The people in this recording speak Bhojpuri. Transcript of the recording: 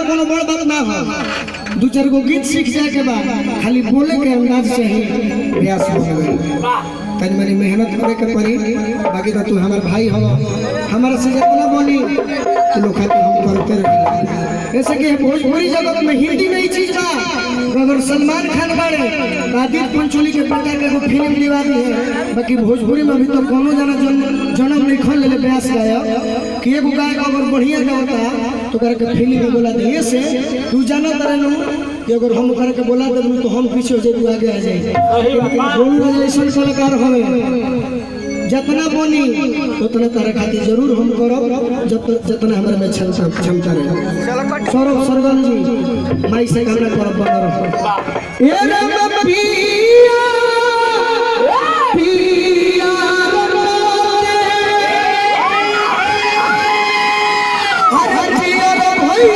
कोनो बड़ बात ना हो। दो चार गो गीत सीख जाए के बाद खाली बोले के अंदाज से ही प्रयास हो गए। तनी मनी मेहनत करे के पड़ी। बाकी तो तू हमार भाई हो, हमारा से जितना बोली तो लोग खाते हम करते रहे। ऐसे कि भोजपुरी जगत में हिंदी नहीं चीज बा। अगर सलमान खान बाड़े आदित्य पंचोली के बेटा के को फिल्म दिवा दी है। बाकी भोजपुरी में अभी तो कोनो जना जन्म नहीं खोल ले प्रयास गाया कि एगो गायक अगर बढ़िया गाता तो करके फिल्म में बोला दिए से तू जाना तरनु कि अगर हम करके बोला देबू तो हम पीछे हो जाए आगे आ जाए। बोलू ऐसा कलाकार होवे जितना बनी उतना तारा खातिर जरूर हम करब जितना हमारे में क्षमता रहे। सौरभ सरगम जी माई से गाना करब बना रहो। ए रे पिया पिया रे हर पिया रे भाई